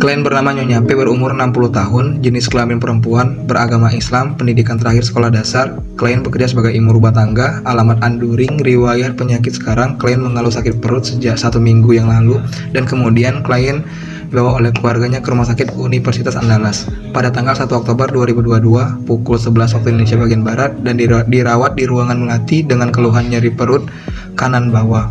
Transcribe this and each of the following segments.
Klien bernama Nyonya P berumur 60 tahun, jenis kelamin perempuan, beragama Islam, pendidikan terakhir sekolah dasar. Klien bekerja sebagai ibu rumah tangga, alamat Anduring, riwayat penyakit sekarang. Klien mengeluh sakit perut sejak 1 minggu yang lalu, dan kemudian klien dibawa oleh keluarganya ke Rumah Sakit Universitas Andalas pada tanggal 1 Oktober 2022 pukul 11 waktu Indonesia bagian Barat, dan dirawat di ruangan melati dengan keluhan nyeri perut kanan bawah.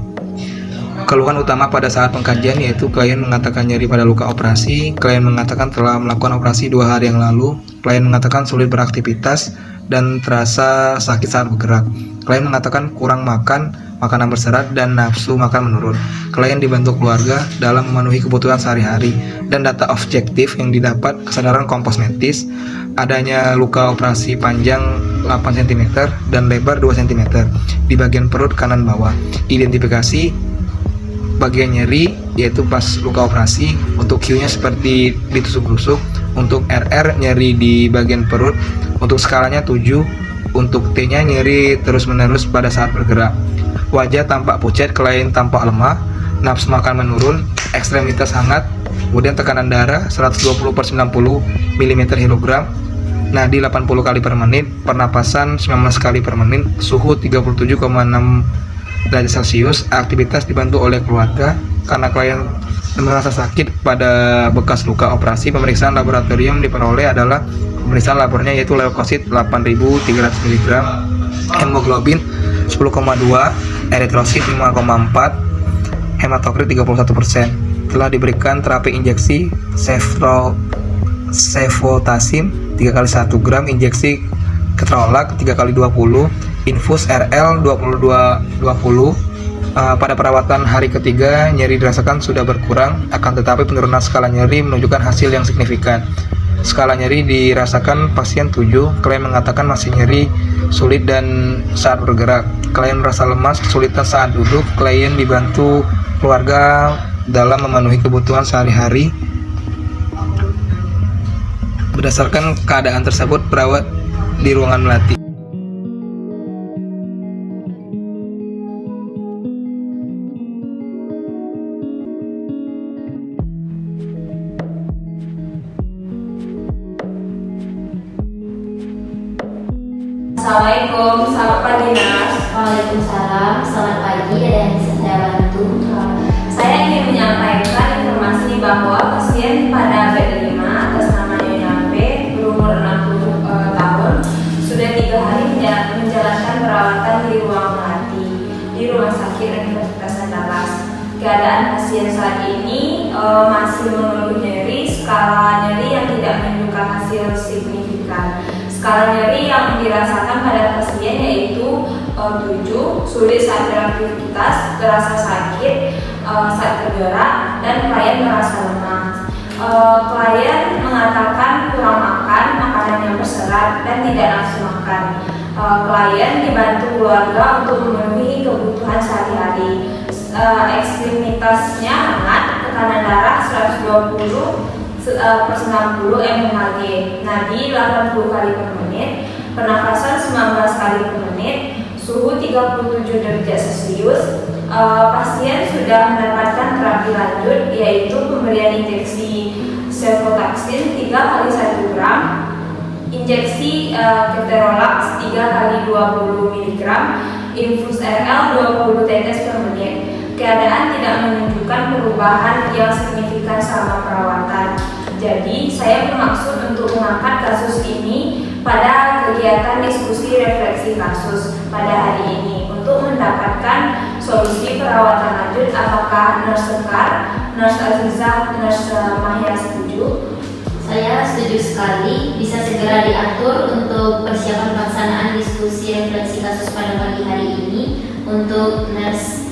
Keluhan utama pada saat pengkajian yaitu klien mengatakan nyeri pada luka operasi. Klien mengatakan telah melakukan operasi 2 hari yang lalu. Klien mengatakan sulit beraktivitas dan terasa sakit saat bergerak. Klien mengatakan kurang makan, makanan berserat, dan nafsu makan menurun. Klien dibantu keluarga dalam memenuhi kebutuhan sehari-hari, dan data objektif yang didapat kesadaran kompos medis, adanya luka operasi panjang 8 cm dan lebar 2 cm di bagian perut kanan bawah. Identifikasi bagian nyeri yaitu pas luka operasi. Untuk Q-nya seperti ditusuk-tusuk. Untuk RR nyeri di bagian perut. Untuk skalanya 7. Untuk T-nya nyeri terus-menerus pada saat bergerak. Wajah tampak pucat, klien tampak lemah, nafsu makan menurun, ekstremitas hangat, kemudian tekanan darah 120/90 mm/kg, nadi 80 kali per menit, pernapasan 19 kali per menit, suhu 37,6 derajat Celcius. Aktivitas dibantu oleh keluarga karena klien merasa sakit pada bekas luka operasi. Pemeriksaan laboratorium diperoleh adalah pemeriksaan labornya yaitu leukosit 8.300 mg, hemoglobin 10,2, eritrosit 5,4, hematokrit 31%. Telah diberikan terapi injeksi cefotaxime 3x1 gram, injeksi keterolak 3x20, infus RL 2220. Pada perawatan hari ketiga, nyeri dirasakan sudah berkurang, akan tetapi penurunan skala nyeri menunjukkan hasil yang signifikan. Skala nyeri dirasakan pasien 7. Klien mengatakan masih nyeri sulit dan saat bergerak. Klien merasa lemas, kesulitan saat duduk. Klien dibantu keluarga dalam memenuhi kebutuhan sehari-hari. Berdasarkan keadaan tersebut, perawat di ruangan melati. Assalamualaikum, selamat pagi Nas. Waalaikumsalam, selamat pagi. Ada yang bisa saya bantu? Saya ingin menyampaikan informasi bahwa pasien pada bed 5 atas nama Nyonya P berumur 60 tahun sudah 3 hari menjalankan perawatan di ruang melati di Rumah Sakit Universitas Andalas. Keadaan pasien saat ini masih mengeluh nyeri, skala nyeri yang tidak menunjukkan hasil signifikan. Skala nyeri yang dirasakan pada pasien yaitu 7, sulit saat beraktivitas, terasa sakit saat bergerak, dan klien merasa lemah. Klien mengatakan kurang makan, makanan yang berserat, dan tidak nafsu makan. Klien dibantu keluarga untuk memenuhi kebutuhan sehari-hari. Ekstremitasnya hangat, tekanan darah 120/90 mmHg, nadi 80 kali per menit, pernafasan 19 kali per menit, suhu 37 derajat Celcius. Pasien sudah mendapatkan terapi lanjut yaitu pemberian injeksi cefotaxime 3x1 gram, injeksi keterolac 3x20 mg, infus RL 20 tetes per menit. Keadaan tidak menunjukkan perubahan yang signifikan selama perawatan. Jadi, saya bermaksud untuk mengangkat kasus ini pada kegiatan diskusi refleksi kasus pada hari ini untuk mendapatkan solusi perawatan lanjut. Apakah Nurse Sekar, Nurse Azizah, Nurse Mahya setuju? Saya setuju sekali. Bisa segera diatur untuk persiapan pelaksanaan diskusi refleksi kasus pada pagi hari ini untuk Nurse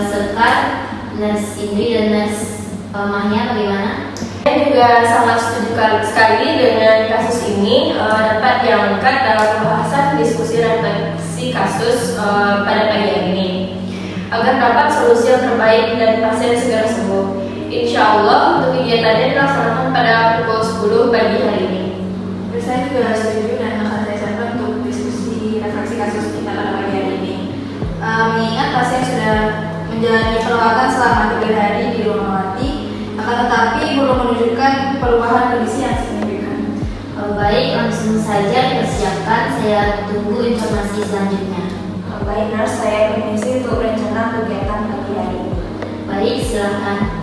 Sekar, Nurse Indri, dan Nurse Mahya. Bagaimana? Saya juga sangat setuju sekali dengan kasus ini dapat diangkat dalam pembahasan diskusi refleksi kasus pada pagi hari ini agar dapat solusi yang terbaik dan pasien segera sembuh. Insya Allah untuk kegiatannya dilaksanakan pada pukul 10 pagi hari ini. Saya juga setuju dan akan saya catat untuk diskusi refleksi kasus kita pada pagi hari ini. Mengingat pasien sudah menjalani perawatan selama 3 hari di ruang melati, akan tetapi belum menunjukkan perubahan kondisi yang signifikan. Baik, langsung saja dipersiapkan. Saya tunggu informasi selanjutnya. Baik Nurse, saya permisi untuk rencana kegiatan pagi hari ini. Baik, silakan.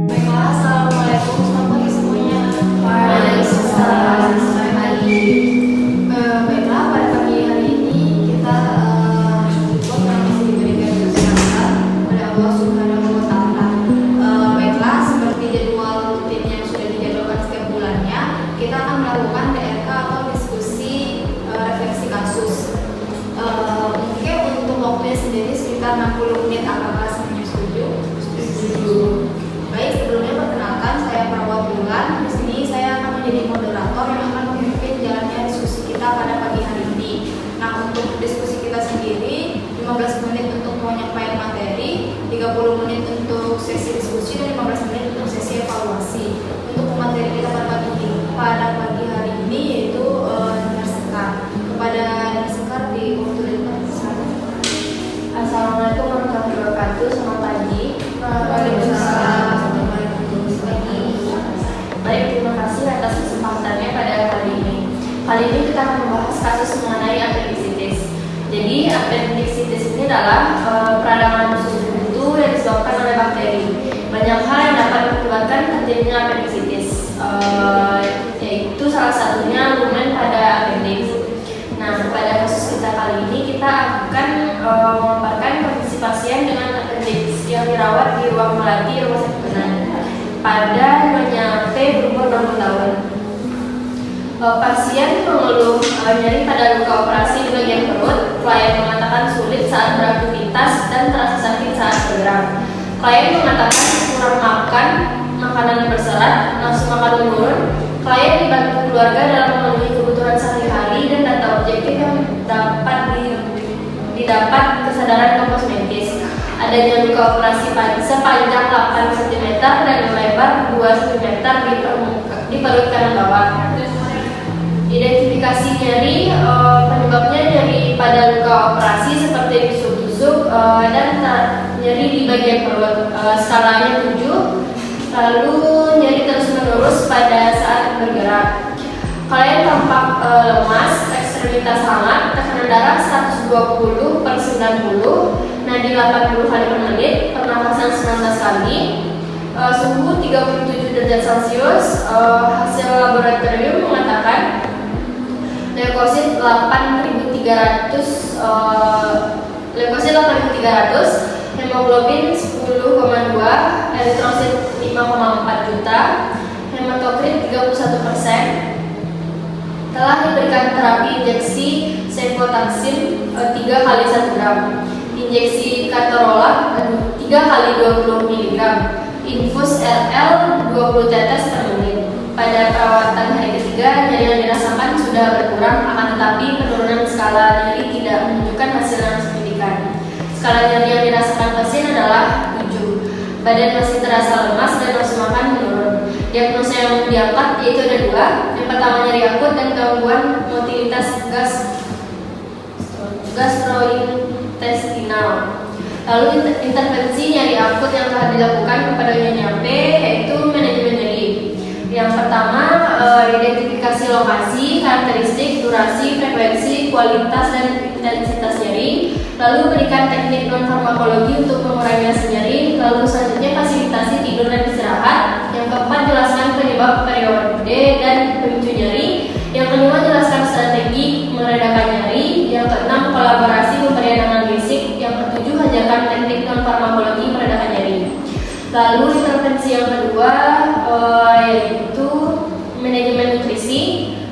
Baiklah, assalamualaikum, selamat pagi semuanya. Waalaikumsalam. Selamat pagi. Baiklah, pada pagi hari ini kita bersyukur karena masih diberikan kesehatan oleh Allah Subhanahu wa Ta'ala. Baiklah, seperti jadwal rutin yang sudah dijadwalkan setiap bulannya, kita akan melakukan DRK atau diskusi refleksi kasus. Mungkin untuk waktunya sendiri sekitar 60 menit. Apakah semuanya setuju? Setuju. Baik, sebelumnya perkenalkan, saya Perawat Bulan. Di sini saya akan menjadi moderator yang akan memimpin jalannya diskusi kita pada pagi hari ini. Nah, untuk diskusi kita sendiri, 15 menit untuk penyampaian materi, 30 menit untuk sesi diskusi, dan 15 menit untuk sesi evaluasi. Untuk materi kita pada pagi hari ini yaitu Narsekar. Kepada Narsekar di waktu depan. Assalamualaikum warahmatullahi wabarakatuh. Selamat pagi. Waalaikumsalam. Baik, terima kasih atas kesempatannya pada kali ini. Kali ini kita akan membahas kasus mengenai apendisitis. Jadi, apendisitis ini adalah peradangan usus buntu yang disebabkan oleh bakteri. Banyak hal yang dapat mengakibatkan terjadinya apendisitis, yaitu salah satunya lumen pada appendix. Nah, pada kasus kita kali ini kita akan memaparkan kondisi pasien dengan appendix yang dirawat di ruang melati Rumah Sakit Bedah pada nyonya P berumur 60 tahun. Pasien mengeluh nyeri pada luka operasi di bagian perut. Klien mengatakan sulit saat beraktivitas dan terasa sakit saat bergerak. Klien mengatakan kurang makan, makanan berserat, nafsu makan menurun. Klien dibantu keluarga dalam memenuhi kebutuhan sehari-hari dan data objektif yang dapat didapat kesadaran kosmetis. Adanya luka operasi sepanjang 8 cm dan lebar 2 cm di perut kanan bawah. Identifikasi nyeri, penyebabnya nyeri pada luka operasi seperti tusuk-tusuk dan nyeri di bagian perut. Skalanya 7, lalu nyeri terus-menerus pada saat bergerak. Klien tampak lemas, ekstremitas hangat, tekanan darah 120/90, nadi 80 kali per menit, pernapasan 19 kali, suhu 37 derajat Celcius. Hasil laboratorium mengatakan leukosit 8.300, hemoglobin 10,2, eritrosit 5,4 juta, hematokrit 31%. Telah diberikan terapi injeksi cefotaxime 3 kali 1 gram, injeksi ketorolac 3 kali 20 mg, infus RL 20 tetes per menit. Pada perawatan hari ketiga, nyeri yang dirasakan sudah berkurang, akan tetapi penurunan skala nyeri tidak menunjukkan hasil yang signifikan. Skala nyeri yang dirasakan pasien adalah 7. Badan masih terasa lemas dan nafsu makan menurun. Diagnosa yang diangkat yaitu ada 2. Yang pertama nyeri akut dan gangguan motilitas gastrointestinal. Lalu intervensi nyeri akut yang telah dilakukan kepada nyonya P yaitu manajemen nyeri. Yang pertama, identifikasi lokasi, karakteristik, durasi, frekuensi, kualitas, dan intensitas nyeri. Lalu berikan teknik non-farmakologi untuk mengurangi rasa nyeri. Lalu selanjutnya fasilitasi tidur dan istirahat. Yang keempat, jelaskan penyebab periode dan pemicu nyeri. Yang kelima, jelaskan strategi meredakan nyeri. Yang keenam, kolaborasi pemberian analgesik. Yang ketujuh, ajarkan teknik non-farmakologi meredakan nyeri. Lalu intervensi yang kedua yaitu manajemen nutrisi.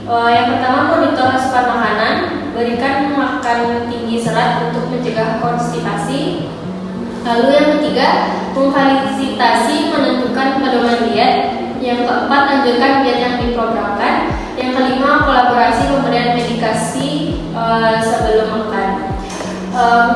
Yang pertama, monitor asupan makanan, berikan makan tinggi serat untuk mencegah konstipasi. Lalu yang ketiga, memfasilitasi menentukan pedoman diet. Yang keempat, anjurkan diet yang diprogramkan. Yang kelima, kolaborasi pemberian medikasi sebelum makan.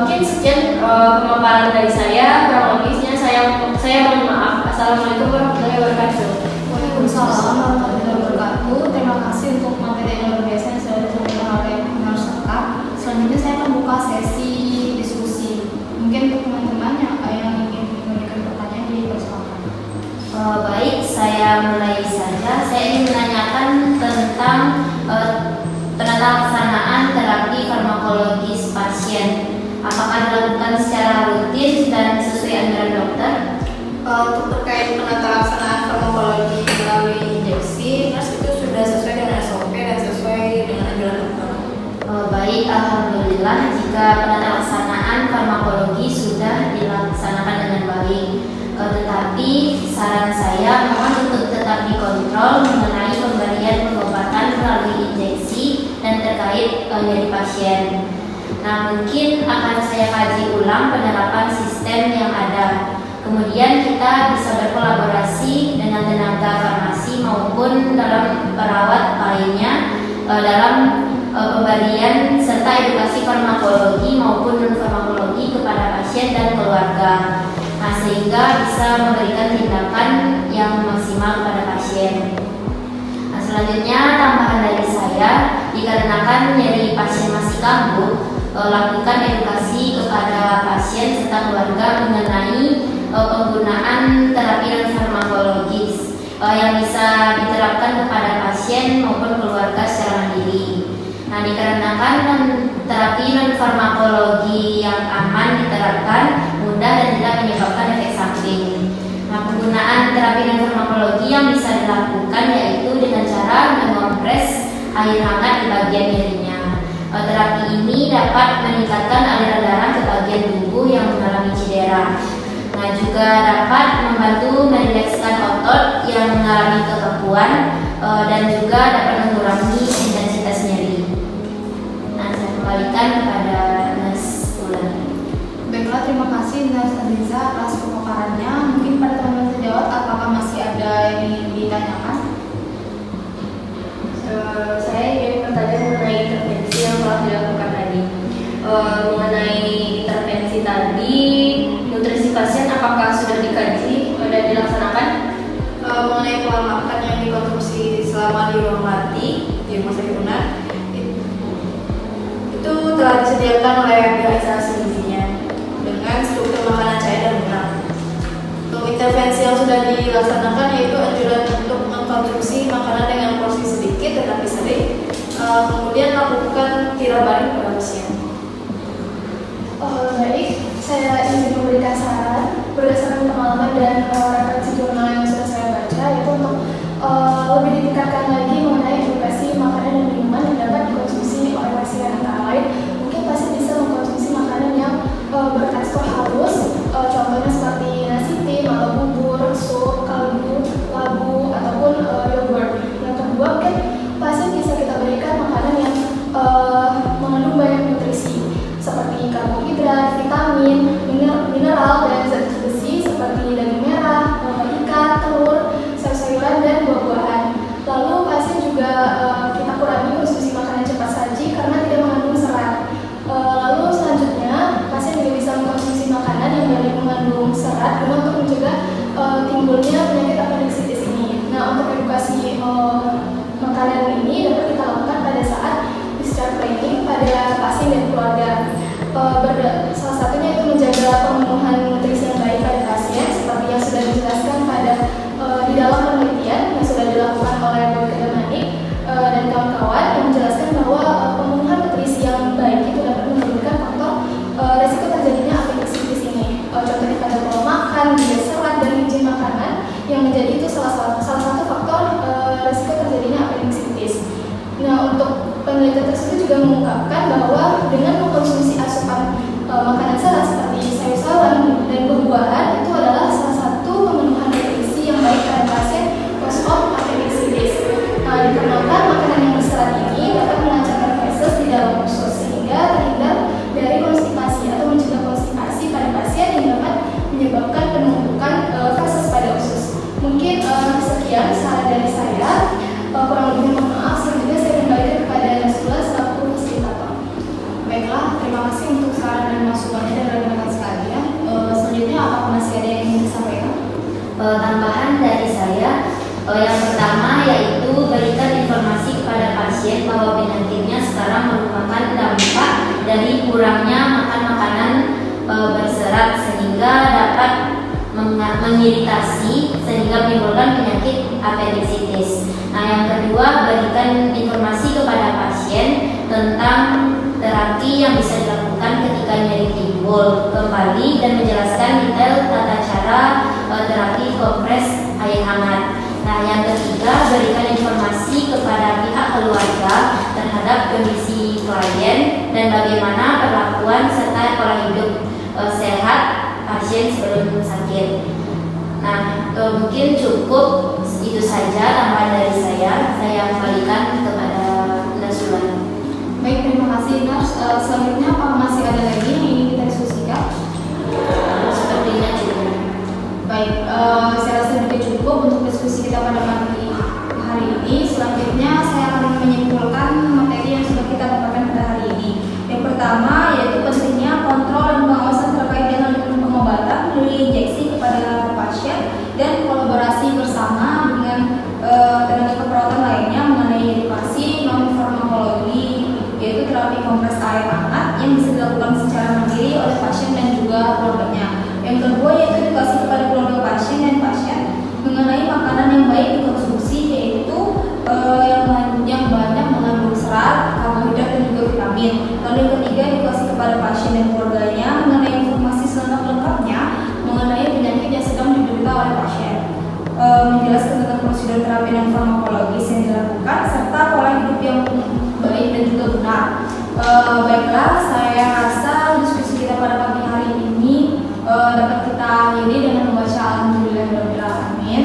Mungkin sekian pemaparan dari saya. Kurang lebihnya saya mohon maaf. Assalamualaikum warahmatullahi wabarakatuh. Waalaikumsalam warahmatullahi wabarakatuh. Terima kasih untuk materi yang luar biasa yang sudah disampaikan oleh Mas Sekar. Selanjutnya saya akan buka sesi diskusi. Mungkin untuk teman-teman yang ingin memberikan pertanyaan dipersilakan. Baik, saya mulai saja. Saya ingin menanyakan tentang penata laksanaan terapi farmakologis pasien. Apakah dilakukan secara rutin dan sesuai anjuran dokter? Untuk terkait penata laksanaan farmakologi melalui injeksi, itu sudah sesuai dengan SOP dan sesuai dengan anjuran dokter. Baik, alhamdulillah jika penata laksanaan farmakologi sudah dilaksanakan dengan baik. Tetapi saran saya mohon untuk tetap dikontrol mengenai pemberian pengobatan melalui injeksi dan terkait dari pasien. Nah, mungkin akan saya kaji ulang penerapan sistem yang ada. Kemudian kita bisa berkolaborasi dengan tenaga farmasi maupun dalam perawat lainnya dalam pemberian serta edukasi farmakologi maupun non farmakologi kepada pasien dan keluarga. Nah, sehingga bisa memberikan tindakan yang maksimal kepada pasien. Nah, selanjutnya tambahan dari saya, dikarenakan nyeri pasien masih kambuh, lakukan edukasi kepada pasien serta keluarga mengenai penggunaan terapi non farmakologis yang bisa diterapkan kepada pasien maupun keluarga secara mandiri. Nah, dikarenakan terapi non farmakologi yang aman diterapkan, mudah dan tidak menyebabkan efek samping. Nah, penggunaan terapi non farmakologi yang bisa dilakukan yaitu dengan cara mengompres air hangat di bagian nyerinya. Terapi ini dapat meningkatkan aliran darah ke bagian tubuh yang mengalami cedera. Nah, juga dapat membantu merilekskan otot yang mengalami kekakuan dan juga dapat mengurangi intensitas nyeri. Nah, saya kembalikan kepada Nas Ulan. Baiklah, terima kasih Nas Aziza atas pemaparannya. Mungkin pada teman-teman sejawat, apakah masih ada yang ingin ditanyakan? Saya ingin bertanya mengenai intervensi yang telah dilakukan tadi. Mengenai intervensi tadi, nutrisi pasien apakah sudah dikaji dan dilaksanakan? Mengenai pola makan yang dikonsumsi selama di ruang latih di rumah sakit UNAR, itu telah disediakan oleh pihak instansi gizinya dengan struktur makanan cair dan lunak. Untuk intervensi yang sudah dilaksanakan yaitu anjuran untuk mengkonsumsi makanan dengan porsi sedikit tetapi sering, kemudian lakukan tirak baring pada pasien. Baik, saya ingin memberikan saran berdasarkan pengalaman dan referensi jurnal yang sudah saya baca, yaitu untuk lebih ditingkatkan lagi mengenai edukasi makanan dan minuman yang dapat dikonsumsi oleh pasien. Antara lain, mungkin pasien bisa mengkonsumsi makanan yang bertekstur halus, contohnya seperti nasi tim atau bubur, sup, kaldu, labu, ataupun yogurt. Yang kedua, mungkin pasien bisa kita berikan makanan yang mengandung banyak nutrisi seperti karbohidrat, vitamin, mineral, dan zat besi seperti daging merah, ikan, telur, sayur-sayuran, dan buah-buahan. Lalu pasien juga kita kurangi konsumsi makanan cepat saji karena tidak mengandung serat. Lalu selanjutnya pasien juga bisa mengkonsumsi makanan yang banyak mengandung serat guna untuk mencegah timbulnya penyakit appendicitis ini. Nah, untuk edukasi makanan ini dapat kita lakukan pada saat discharge planning pada pasien dan keluarga. Salah satunya itu menjaga pemenuhan nutrisi yang baik pada pasien seperti yang sudah dijelaskan pada di dalam penelitian yang sudah dilakukan oleh Dr. Manik dan kawan-kawan yang menjelaskan bahwa pemenuhan nutrisi yang baik itu dapat menurunkan faktor resiko terjadinya appendicitis ini. Contohnya pada pola makan, gizi serat, dan higien makanan yang menjadi itu salah satu faktor resiko terjadinya appendicitis. Nah, untuk penelitian tersebut juga mengungkapkan bahwa dengan mengkonsumsi asupan makanan serat seperti sayur-sayuran dan buah-buahan itu adalah salah satu pemenuhan nutrisi yang baik pada pasien post-op appendicitis. Nah, dikarenakan makanan yang berserat ini dapat melancarkan feses di dalam usus sehingga terhindar dari konstipasi atau mencegah konstipasi pada pasien yang dapat menyebabkan penumpukan feses pada usus. Mungkin sekian saran dari saya. Kurang lebih mohon maaf, selanjutnya saya kembalikan kepada Nasrullah selaku fasilitator. Baiklah, terima kasih untuk saran dan masukannya dan rekomendasi pasien bahwa penyakitnya sekarang merupakan dampak dari kurangnya makan makanan berserat sehingga dapat mengiritasi sehingga menimbulkan penyakit apendisitis. Nah, yang kedua, berikan informasi kepada pasien tentang terapi yang bisa dilakukan ketika nyeri timbul kembali dan menjelaskan detail tata cara terapi kompres air hangat. Nah, yang ketiga, berikan informasi kepada pihak keluarga terhadap kondisi klien dan bagaimana perlakuan serta pola hidup sehat pasien sebelum sakit. Nah, mungkin cukup itu saja tambahan dari saya. Saya kembalikan kepada Nasulan. Baik, terima kasih Nars. Selanjutnya apa masih ada lagi yang ingin kita diskusikan? Sepertinya cukup. Baik, saya rasa sudah cukup untuk diskusi kita pada pagi hari ini. Selanjutnya saya akan menyimpulkan materi yang sudah kita dapatkan pada hari ini. Yang pertama yaitu pentingnya kontrol dan pengawasan terkait dengan pengobatan melalui injeksi kepada pasien dan kolaborasi bersama dengan tenaga keperawatan lainnya mengenai edukasi non farmakologi, yaitu terapi kompres air hangat yang bisa dilakukan secara mandiri oleh pasien dan juga keluarganya. Yang kedua yaitu edukasi kepada keluarga pasien dan pasien mengenai makanan yang baik dikonsumsi, yaitu yang banyak mengandung serat, karbohidrat dan juga vitamin. Lalu yang ketiga, edukasi kepada pasien dan keluarganya mengenai informasi selengkap-lengkapnya mengenai penyakit yang sedang diderita oleh pasien, menjelaskan tentang prosedur terapi non farmakologis yang dilakukan serta pola hidup yang baik dan juga benar. Baiklah, saya rasa diskusi kita pada pagi hari ini dapat kita akhiri dengan membaca alhamdulillahirabbil alamin.